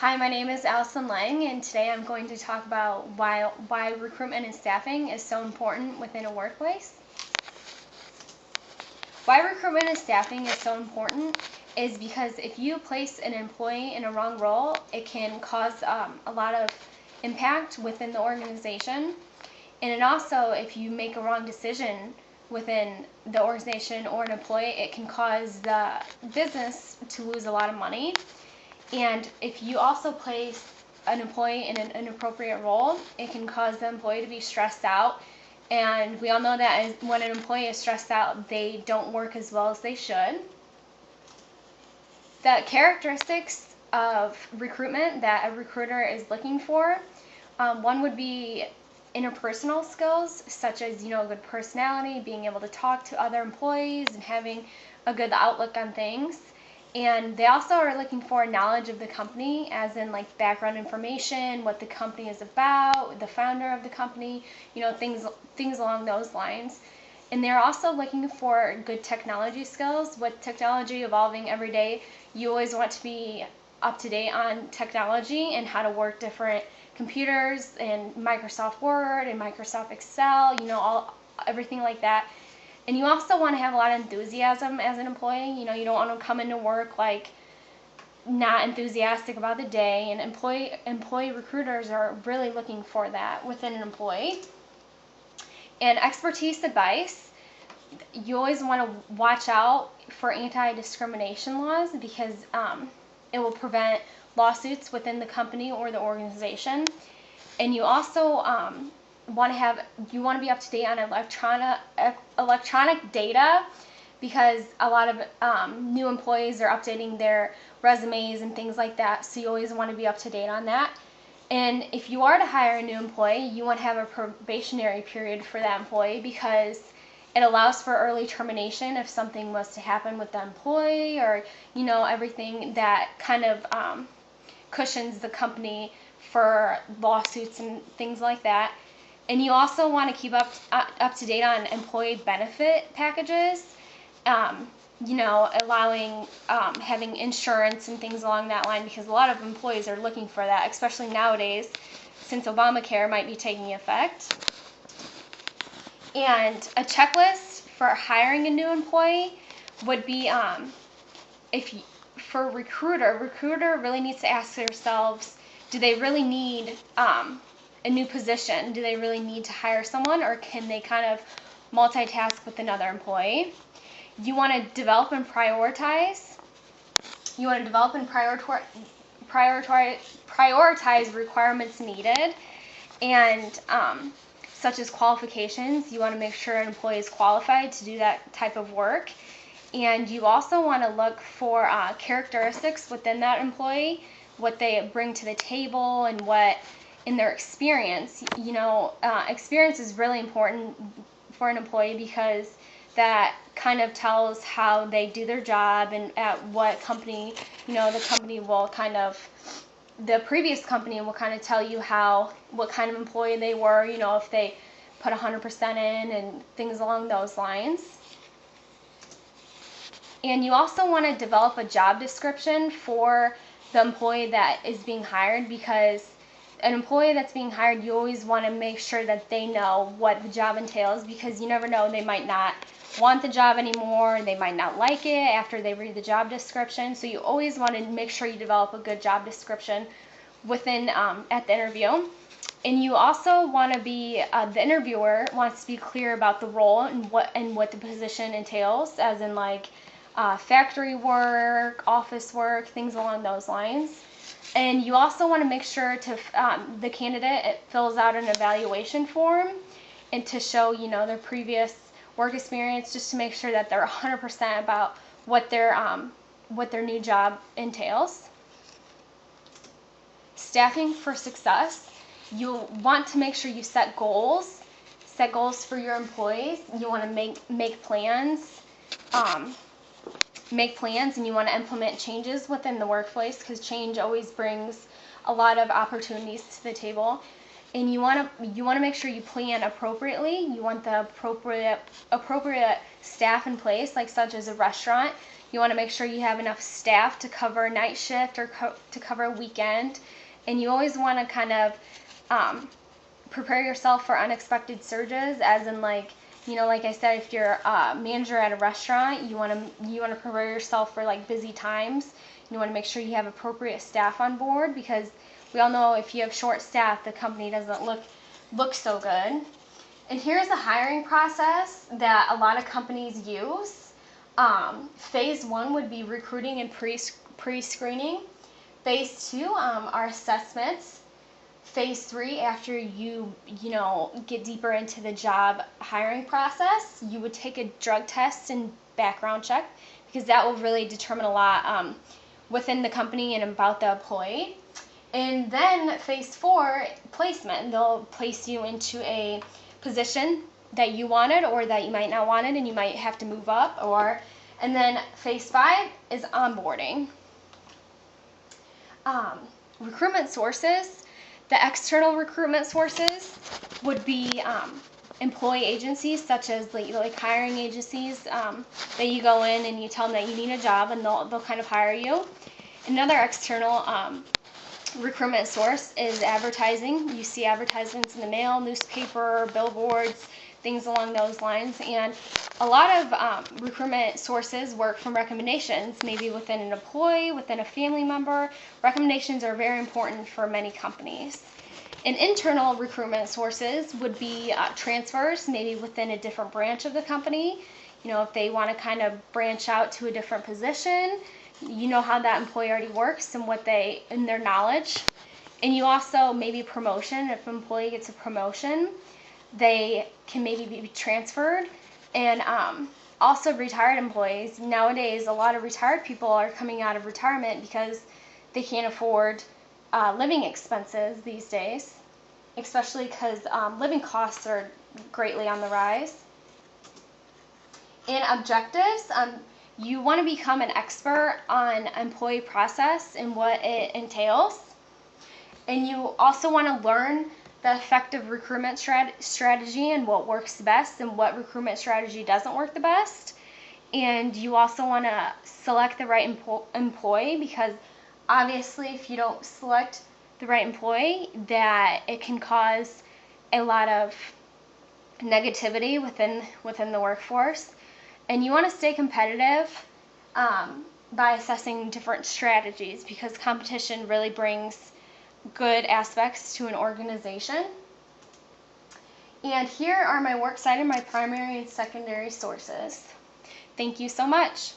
Hi, my name is Allison Lang, and today I'm going to talk about why recruitment and staffing is so important within a workplace. Why recruitment and staffing is so important is because if you place an employee in a wrong role, it can cause a lot of impact within the organization. And it also, if you make a wrong decision within the organization or an employee, it can cause the business to lose a lot of money. And if you also place an employee in an inappropriate role, it can cause the employee to be stressed out. And we all know that when an employee is stressed out, they don't work as well as they should. The characteristics of recruitment that a recruiter is looking for, one would be interpersonal skills, such as good personality, being able to talk to other employees, and having a good outlook on things. And they also are looking for knowledge of the company, as in like background information, what the company is about, the founder of the company, things along those lines. And they're also looking for good technology skills. With technology evolving every day, you always want to be up to date on technology and how to work different computers and Microsoft Word and Microsoft Excel, everything like that. And you also want to have a lot of enthusiasm as an employee. You don't want to come into work like not enthusiastic about the day. And employee recruiters are really looking for that within an employee. And expertise advice, you always want to watch out for anti-discrimination laws because it will prevent lawsuits within the company or the organization. And you also want to be up to date on electronic data, because a lot of new employees are updating their resumes and things like that, so you always want to be up to date on that. And if you are to hire a new employee, you want to have a probationary period for that employee, because it allows for early termination if something was to happen with the employee, or everything that kind of cushions the company for lawsuits and things like that. And you also want to keep up to date on employee benefit packages, allowing having insurance and things along that line, because a lot of employees are looking for that, especially nowadays since Obamacare might be taking effect. And a checklist for hiring a new employee would be for recruiter really needs to ask themselves, do they really need a new position? Do they really need to hire someone, or can they kind of multitask with another employee? You want to develop and prioritize. You want to develop and prioritize requirements needed, and such as qualifications. You want to make sure an employee is qualified to do that type of work. And you also want to look for characteristics within that employee, what they bring to the table, and what in their experience. Experience is really important for an employee, because that kind of tells how they do their job and at what company, the previous company will kind of tell you what kind of employee they were, if they put 100% in and things along those lines. And you also want to develop a job description for the employee that is being hired, because an employee that's being hired, you always want to make sure that they know what the job entails, because you never know, they might not want the job anymore, they might not like it after they read the job description. So you always want to make sure you develop a good job description within at the interview. And you also want to be the interviewer wants to be clear about the role and what the position entails, as in like factory work, office work, things along those lines. And you also want to make sure the candidate fills out an evaluation form, and to show their previous work experience, just to make sure that they're 100% about what their new job entails. Staffing for success. You want to make sure you set goals for your employees. You want to make plans. And you want to implement changes within the workplace, because change always brings a lot of opportunities to the table. And you want to make sure you plan appropriately. You want the appropriate staff in place, like such as a restaurant. You want to make sure you have enough staff to cover a night shift or to cover a weekend. And you always want to kind of prepare yourself for unexpected surges, as in like, like I said, if you're a manager at a restaurant, you want to prepare yourself for like busy times. You want to make sure you have appropriate staff on board, because we all know if you have short staff, the company doesn't look so good. And here's the hiring process that a lot of companies use. Phase 1 would be recruiting and pre-screening. Phase 2 are assessments. Phase 3, after you get deeper into the job hiring process, you would take a drug test and background check, because that will really determine a lot within the company and about the employee. And then phase 4, placement. They'll place you into a position that you wanted or that you might not wanted, and you might have to move up. And then phase 5 is onboarding. Recruitment sources. The external recruitment sources would be employee agencies, such as like hiring agencies that you go in and you tell them that you need a job, and they'll kind of hire you. Another external recruitment source is advertising. You see advertisements in the mail, newspaper, billboards, things along those lines. And a lot of recruitment sources work from recommendations, maybe within an employee, within a family member. Recommendations are very important for many companies. And internal recruitment sources would be transfers, maybe within a different branch of the company. If they want to kind of branch out to a different position, how that employee already works and and their knowledge. And you also maybe promotion. If an employee gets a promotion, they can maybe be transferred. And also retired employees. Nowadays, a lot of retired people are coming out of retirement because they can't afford living expenses these days, especially because living costs are greatly on the rise. And objectives. You want to become an expert on employee process and what it entails. And you also want to learn the effective recruitment strategy and what works best and what recruitment strategy doesn't work the best. And you also want to select the right employee, because obviously if you don't select the right employee, that it can cause a lot of negativity within the workforce. And you want to stay competitive by assessing different strategies, because competition really brings good aspects to an organization. And here are my works cited, my primary and secondary sources. Thank you so much.